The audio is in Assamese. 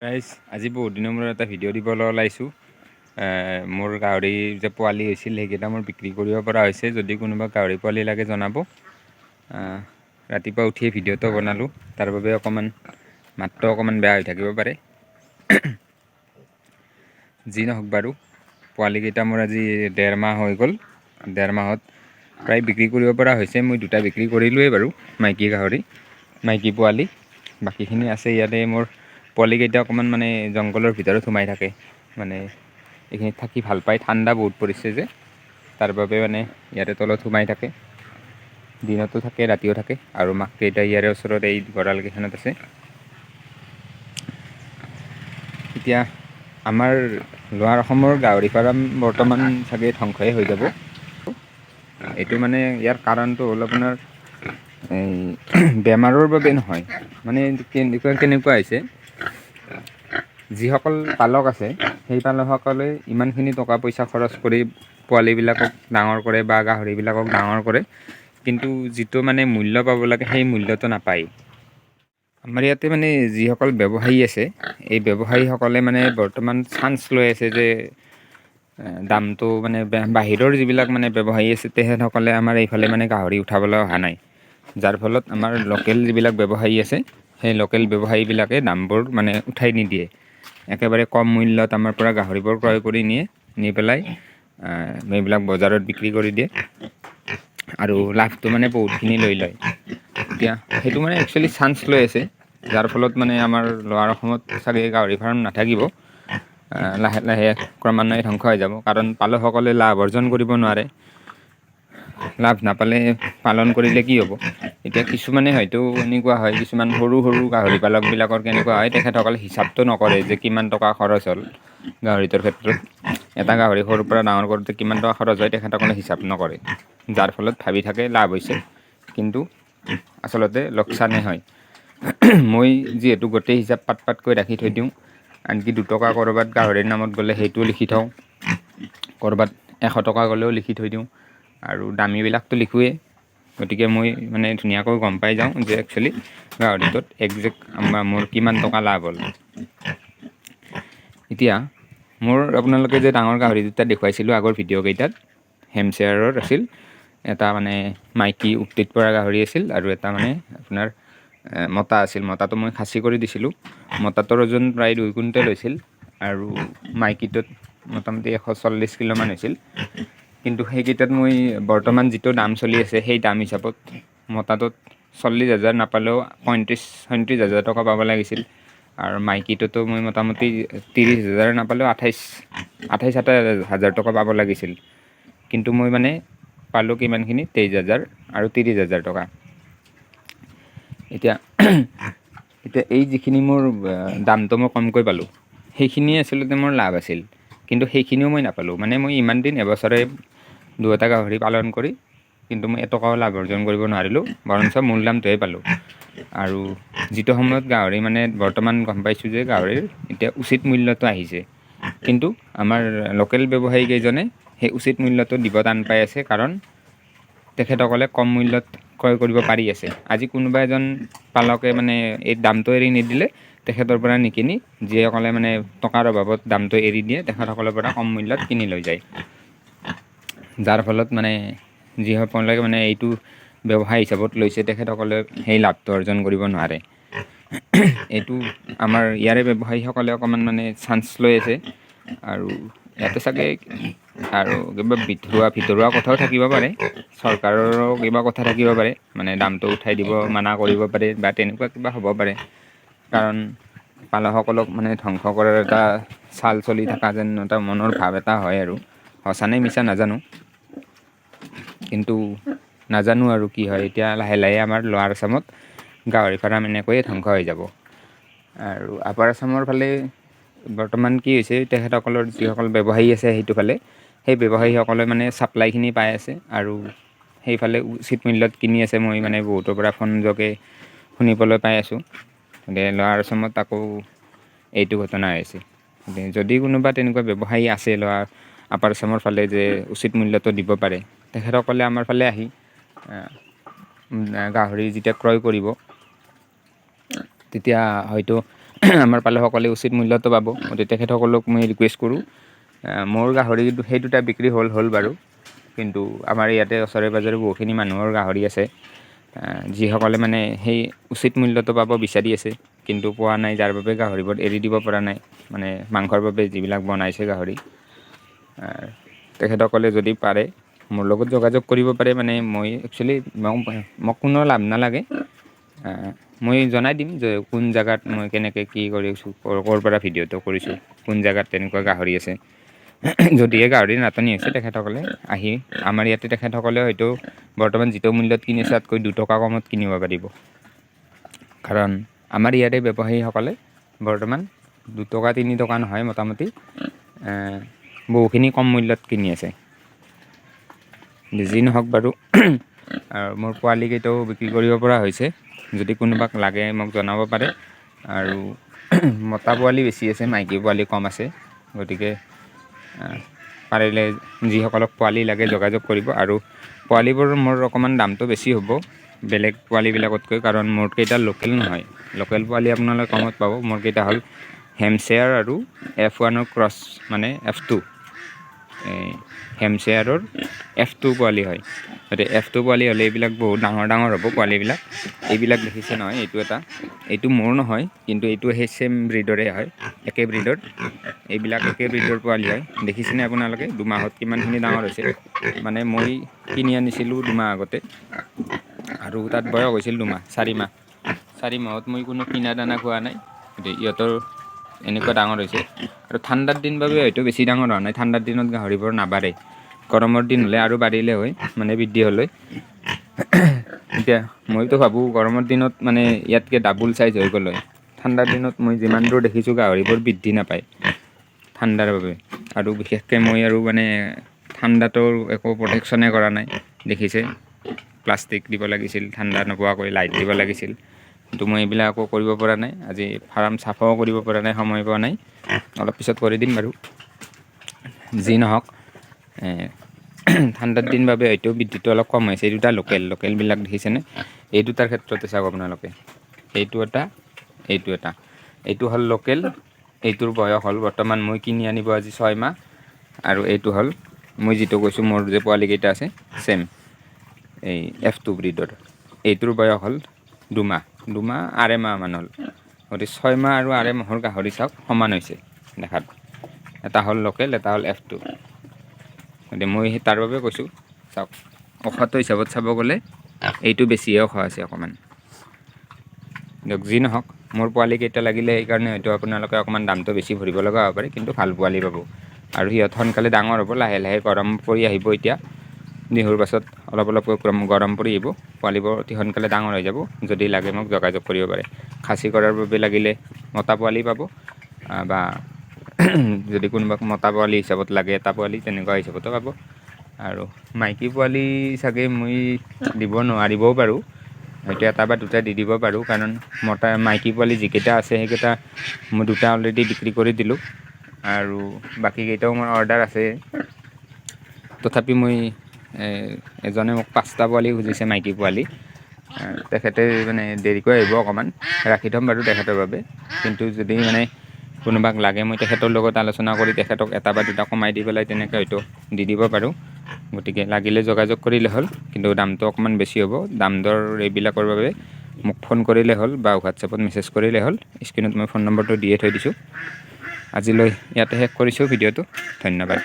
গাইজ আজি বহুত দিনৰ মূৰত এটা ভিডিঅ' দিবলৈ ওলাইছোঁ। মোৰ গাহৰি যে পোৱালি হৈছিল সেইকেইটা মোৰ বিক্ৰী কৰিব পৰা হৈছে। যদি কোনোবা গাহৰি পোৱালি লাগে জনাব। ৰাতিপুৱা উঠিয়ে ভিডিঅ'টো বনালোঁ, তাৰ বাবে মাতটো অকণমান বেয়া হৈ থাকিব পাৰে। যি নহওক বাৰু, পোৱালিকেইটা মোৰ আজি 1.5 মাহ হৈ গ'ল। 1.5 মাহত প্ৰায় বিক্ৰী কৰিব পৰা হৈছে। মই 2টা বিক্ৰী কৰিলোৱেই বাৰু, মাইকী গাহৰি, মাইকী পোৱালি। বাকীখিনি আছে ইয়াতে। মোৰ পোৱালিকেইটা অকণমান জংঘলৰ ভিতৰত সোমাই থাকে, এইখিনিত থাকি ভাল পায়। ঠাণ্ডা বহুত পৰিছে যে, তাৰ বাবে ইয়াতে তলত সোমাই থাকে। দিনতো থাকে, ৰাতিও থাকে। আৰু মাককেইটা ইয়াৰে ওচৰত এই গঁৰাল কেইখনত আছে। এতিয়া আমাৰ লোৱাৰ অসমৰ গাহৰি ফাৰ্ম বৰ্তমান চাগে ধ্বংসই হৈ যাব। এইটো ইয়াৰ কাৰণটো হ'ল আপোনাৰ এই বেমাৰৰ বাবে নহয়। কেনেকুৱা হৈছে, যিসকল পালক আছে সেই পালকসকলে ইমানখিনি টকা পইচা খৰচ কৰি পোৱালিবিলাকক ডাঙৰ কৰে বা গাহৰিবিলাকক ডাঙৰ কৰে, কিন্তু যিটো মূল্য পাব লাগে সেই মূল্যটো নাপায়। আমাৰ ইয়াতে যিসকল ব্যৱসায়ী আছে, এই ব্যৱসায়ীসকলে বৰ্তমান চান্স লৈ আছে যে দামটো বাহিৰৰ যিবিলাক ব্যৱসায়ী আছে তেখেতসকলে আমাৰ এইফালে গাহৰি উঠাবলৈ অহা নাই। যাৰ ফলত আমাৰ লোকেল যিবিলাক ব্যৱসায়ী আছে, সেই লোকেল ব্যৱসায়ীবিলাকে দামবোৰ উঠাই নিদিয়ে। একেবাৰে কম মূল্যত আমাৰ পৰা গাহৰিবোৰ ক্ৰয় কৰি নি পেলাই এইবিলাক বজাৰত বিক্ৰী কৰি দিয়ে আৰু লাভটো বহুতখিনি লৈ লয়। এতিয়া সেইটো একচুৱেলি চান্স লৈ আছে, যাৰ ফলত আমাৰ লোৱাৰ অসমত চাগে গাহৰি ফাৰ্ম নাথাকিব। লাহে লাহে ক্ৰমান্বয়ে ধ্বংস হৈ যাব, কাৰণ পালকসকলে লাভ অৰ্জন কৰিব নোৱাৰে। লাভ নাপালে পালন কৰিলে কি হ'ব? এতিয়া কিছুমানে হয়তো এনেকুৱা হয়, কিছুমান সৰু সৰু গাহৰি পালকবিলাকৰ কেনেকুৱা হয়, তেখেতসকলে হিচাপটো নকৰে যে কিমান টকা খৰচ হ'ল গাহৰিটোৰ ক্ষেত্ৰত। এটা গাহৰি সৰুৰ পৰা ডাঙৰ কৰোঁতে কিমান টকা খৰচ হয় তেখেতসকলে হিচাপ নকৰে, যাৰ ফলত ভাবি থাকে লাভ হৈছে, কিন্তু আচলতে লোকচানহে হয়। মই যিহেতু গোটেই হিচাপ পাতকৈ ৰাখি থৈ দিওঁ, আনকি 2 টকা ক'ৰবাত গাহৰিৰ নামত গ'লে সেইটোও লিখি থওঁ, ক'ৰবাত 100 টকা গ'লেও লিখি থৈ দিওঁ, আৰু দামীবিলাকতো লিখোৱেই। গতিকে মই ধুনীয়াকৈ গম পাই যাওঁ যে একচুৱেলি গাহৰিটোত একজেক্ট মোৰ কিমান টকা লাভ হ'ল। এতিয়া আপোনালোকে যে ডাঙৰ গাহৰি দুটা দেখুৱাইছিলোঁ আগৰ ভিডিঅ' কেইটাত, হেমশ্বেয়াৰৰ আছিল। এটা মাইকী উক্তিত পৰা গাহৰি আছিল, আৰু এটা আপোনাৰ মতা আছিল। মতাটো মই খাচী কৰি দিছিলোঁ। মতাটোৰ ওজন প্ৰায় 2 কুইণ্টেল হৈছিল, আৰু মাইকীটোত মোটামুটি 140 কিলোমান হৈছিল। কিন্তু সেইকেইটাত মই বৰ্তমান যিটো দাম চলি আছে, সেই দাম হিচাপত মতাটোত 40,000 নাপালেও 35,000-37,000 টকা পাব লাগিছিল। আৰু মাইকীটোতো মই মোটামুটি 30,000 নাপালেও 28,000-27,000 টকা পাব লাগিছিল। কিন্তু মই পালোঁ কিমানখিনি? 23,000 আৰু 30,000 টকা। এতিয়া এই যিখিনি মোৰ দামটো মই কমকৈ পালোঁ, সেইখিনিয়ে আচলতে মোৰ লাভ আছিল। কিন্তু সেইখিনিও মই নাপালোঁ। মই ইমান দিন এবছৰে 2টা গাহৰি পালন কৰি কিন্তু মই এটকাও লাভ অৰ্জন কৰিব নোৱাৰিলোঁ, বৰঞ্চ মূল দামটোহে পালোঁ। আৰু যিটো সময়ত গাহৰি বৰ্তমান গম পাইছোঁ যে গাহৰিৰ এতিয়া উচিত মূল্যটো আহিছে, কিন্তু আমাৰ লোকেল ব্যৱসায়ী কেইজনে সেই উচিত মূল্যটো দিব টান পাই আছে, কাৰণ তেখেতসকলে কম মূল্যত ক্ৰয় কৰিব পাৰি আছে। আজি কোনোবা এজন পালকে এই দামটো এৰি নিদিলে তেখেতৰ পৰা নিকিনি, যিসকলে টকাৰ অভাৱত দামটো এৰি দিয়ে, তেখেতসকলৰ পৰা কম মূল্যত কিনি লৈ যায়। যাৰ ফলত যিসকলে এইটো ব্যৱসায় হিচাপত লৈছে, তেখেতসকলে সেই লাভটো অৰ্জন কৰিব নোৱাৰে। এইটো আমাৰ ইয়াৰে ব্যৱসায়ীসকলে অকণমান চান্স লৈ আছে, আৰু ইয়াতে চাগে আৰু কিবা ভিতৰুৱা কথাও থাকিব পাৰে। চৰকাৰৰো কিবা কথা থাকিব পাৰে, দামটো উঠাই দিব মানা কৰিব পাৰে, বা তেনেকুৱা কিবা হ'ব পাৰে। কাৰণ পালকসকলক ধ্বংস কৰাৰ এটা চাল চলি থকা যেন এটা মনৰ ভাৱ এটা হয়, আৰু সঁচা নে মিছা নাজানো। কিন্তু নাজানো আৰু কি হয়। এতিয়া লাহে লাহে আমাৰ লোৱাৰ আচামত গাহৰি ফাৰ্ম এনেকৈয়ে ধ্বংস হৈ যাব। আৰু আপাৰ আচামৰ ফালে বৰ্তমান কি হৈছে, তেখেতসকলৰ যিসকল ব্যৱসায়ী আছে সেইটো ফালে, সেই ব্যৱসায়ীসকলে ছাপ্লাইখিনি পাই আছে, আৰু সেইফালে উচিত মূল্যত কিনি আছে। মই বহুতৰ পৰা ফোন যোগে শুনিবলৈ পাই আছোঁ। গতিকে লোৱাৰ আচামত আকৌ এইটো ঘটনা হৈছে। যদি কোনোবা তেনেকুৱা ব্যৱসায়ী আছে আপাৰ আচামৰ ফালে যে উচিত মূল্যটো দিব পাৰে, তেখেতসকলে আমাৰ ফালে আহি গাহৰি যেতিয়া ক্ৰয় কৰিব, তেতিয়া হয়তো আমাৰ পালকসকলে উচিত মূল্যটো পাব। গতিকে তেখেতসকলক মই ৰিকুৱেষ্ট কৰোঁ, মোৰ গাহৰি সেই দুটা বিক্ৰী হ'ল বাৰু, কিন্তু আমাৰ ইয়াতে ওচৰে পাঁজৰে বহুখিনি মানুহৰ গাহৰি আছে, যিসকলে মানে সেই উচিত মূল্যটো পাব বিচাৰি আছে, কিন্তু পোৱা নাই, যাৰ বাবে গাহৰিবোৰ এৰি দিব পৰা নাই, মানে মাংসৰ বাবে যিবিলাক বনাইছে গাহৰি। তেখেতসকলে যদি পাৰে মোৰ লগত যোগাযোগ কৰিব পাৰে। মানে মই একচুৱেলি মোক কোনো লাভ নালাগে, মই জনাই দিম যে কোন জেগাত মই কেনেকৈ কি কৰিছোঁ, ক'ৰ পৰা ভিডিঅ'টো কৰিছোঁ, কোন জেগাত তেনেকুৱা গাহৰি আছে। যদিহে গাহৰিৰ নাটনি হৈছে, তেখেতসকলে আহি আমাৰ ইয়াতে তেখেতসকলে হয়তো বৰ্তমান যিটো মূল্যত কিনিছে তাতকৈ 2 টকা কমত কিনিব পাৰিব। কাৰণ আমাৰ ইয়াতে ব্যৱসায়ীসকলে বৰ্তমান 2 টকা 3 টকা নহয়, মোটামুটি বহুখিনি কম মূল্যত কিনি আছে। যি নহওক বাৰু, আৰু মোৰ পোৱালিকেইটাও বিক্ৰী কৰিব পৰা হৈছে। যদি কোনোবাক লাগে মোক জনাব পাৰে। আৰু মতা পোৱালি বেছি আছে, মাইকী পোৱালি কম আছে। গতিকে পাৰিলে যিসকলক পোৱালি লাগে যোগাযোগ কৰিব। আৰু পোৱালিবোৰৰ মোৰ অকণমান দামটো বেছি হ'ব বেলেগ পোৱালিবিলাকতকৈ, কাৰণ মোৰকেইটা লোকেল নহয়। লোকেল পোৱালি আপোনালোকে কমত পাব। মোৰকেইটা হ'ল হেমশ্বেয়াৰ আৰু F1ৰ ক্ৰছ, মানে F2, হেমশ্বেয়াৰৰ F2 পোৱালি হয়। গতিকে F2 পোৱালি হ'লে এইবিলাক বহুত ডাঙৰ হ'ব পোৱালিবিলাক। এইবিলাক দেখিছে নহয়, এইটো মোৰ নহয়, কিন্তু এইটো সেই চেম ব্ৰিডৰে হয়, একে ব্ৰিডৰ। এইবিলাক একে ব্ৰিডৰ পোৱালি হয়। দেখিছেনে আপোনালোকে 2 মাহত কিমানখিনি ডাঙৰ হৈছে। মানে মই কিনি আনিছিলোঁ 2 মাহ আগতে, আৰু তাত বয়স হৈছিল 2 মাহ, 4 মাহ। 4 মাহত মই কোনো কিনা দানা খোৱা নাই। গতিকে ইহঁতৰ এনেকুৱা ডাঙৰ হৈছে। আৰু ঠাণ্ডাৰ দিন বাবে হয়তো বেছি ডাঙৰ হোৱা নাই। ঠাণ্ডাৰ দিনত গাহৰিবোৰ নাবাঢ়ে, গৰমৰ দিন হ'লে আৰু বাঢ়িলে হয়, মানে বৃদ্ধি হ'লে। এতিয়া মইতো ভাবোঁ গৰমৰ দিনত মানে ইয়াতকৈ ডাবুল চাইজ হৈ গ'ল হয়। ঠাণ্ডাৰ দিনত মই যিমান দূৰ দেখিছোঁ গাহৰিবোৰ বৃদ্ধি নাপায় ঠাণ্ডাৰ বাবে। আৰু বিশেষকৈ মই আৰু মানে ঠাণ্ডাটোৰ একো প্ৰটেকশ্যনে কৰা নাই। দেখিছে, প্লাষ্টিক দিব লাগিছিল, ঠাণ্ডা নোপোৱাকৈ লাইট দিব লাগিছিল, কিন্তু মই এইবিলাক একো কৰিব পৰা নাই। আজি ফাৰ্ম চাফাও কৰিব পৰা নাই, সময় পোৱা নাই। অলপ পিছত কৰি দিম বাৰু। যি নহওক, ঠাণ্ডাৰ দিন বাবে হয়তো বৃদ্ধিটো অলপ কম হৈছে। এই দুটা লোকেলবিলাক দেখিছেনে? এই দুটাৰ ক্ষেত্ৰতে চাওক আপোনালোকে, এইটো এটা, এইটো হ'ল লোকেল। এইটোৰ বয়স হ'ল বৰ্তমান মই কিনি আনিব আজি 6 মাহ। আৰু এইটো হ'ল মই যিটো কৈছোঁ মোৰ যে পোৱালিকেইটা আছে চেম, এই F2 ব্ৰিডৰ। এইটোৰ বয়স হ'ল 2 মাহ, 2.5 মাহমান হ'ল। গতিকে 6 মাহ আৰু 2.5 মাহৰ গাহৰি চাওক, সমান হৈছে দেখাত। এটা হ'ল লোকেল, এটা হ'ল F2। গতিকে মই তাৰ বাবে কৈছোঁ, চাওক ওখটো হিচাপত চাব গ'লে এইটো বেছিহে ওখ আছে অকণমান। দিয়ক, যি নহওক, মোৰ পোৱালিকেইটা লাগিলে সেইকাৰণে হয়তো আপোনালোকে অকণমান দামটো বেছি ভৰিব লগা হ'ব পাৰে, কিন্তু ভাল পোৱালি পাব। আৰু সিহঁত সোনকালে ডাঙৰ হ'ব, লাহে লাহে গৰম পৰি আহিব। এতিয়া বিহুৰ পাছত অলপকৈ গৰম পৰি আহিব, পোৱালিবোৰ অতি সোনকালে ডাঙৰ হৈ যাব। যদি লাগে মোক যোগাযোগ কৰিব পাৰে। খাচী কৰাৰ বাবে লাগিলে মতা পোৱালি পাব, বা যদি কোনোবাক মতা পোৱালি হিচাপত লাগে এটা পোৱালি, তেনেকুৱা হিচাপতো পাব। আৰু মাইকী পোৱালি চাগে মই দিব নোৱাৰিবও পাৰোঁ, হয়তো 1 বা 2টা দি দিব পাৰোঁ। কাৰণ মাইকী পোৱালি যিকেইটা আছে সেইকেইটা মই 2টা অলৰেডি বিক্ৰী কৰি দিলোঁ, আৰু বাকীকেইটাও মোৰ অৰ্ডাৰ আছে। তথাপি মই এজনে মোক 5টা পোৱালি খুজিছে, মাইকী পোৱালি। তেখেতে মানে দেৰিকৈ আহিব অকণমান, ৰাখি থ'ম বাৰু তেখেতৰ বাবে। কিন্তু যদি মানে কোনোবাক লাগে, মই তেখেতৰ লগত আলোচনা কৰি তেখেতক 1 বা 2টা কমাই দি পেলাই তেনেকৈ হয়তো দি দিব পাৰোঁ। গতিকে লাগিলে যোগাযোগ কৰিলে হ'ল, কিন্তু দামটো অকণমান বেছি হ'ব। দাম দৰ এইবিলাকৰ বাবে মোক ফোন কৰিলে হ'ল, বা হোৱাটছএপত মেছেজ কৰিলে হ'ল। স্ক্ৰীণত মই ফোন নম্বৰটো দিয়ে থৈ দিছোঁ। আজিলৈ ইয়াতে শেষ কৰিছোঁ ভিডিঅ'টো। ধন্যবাদ।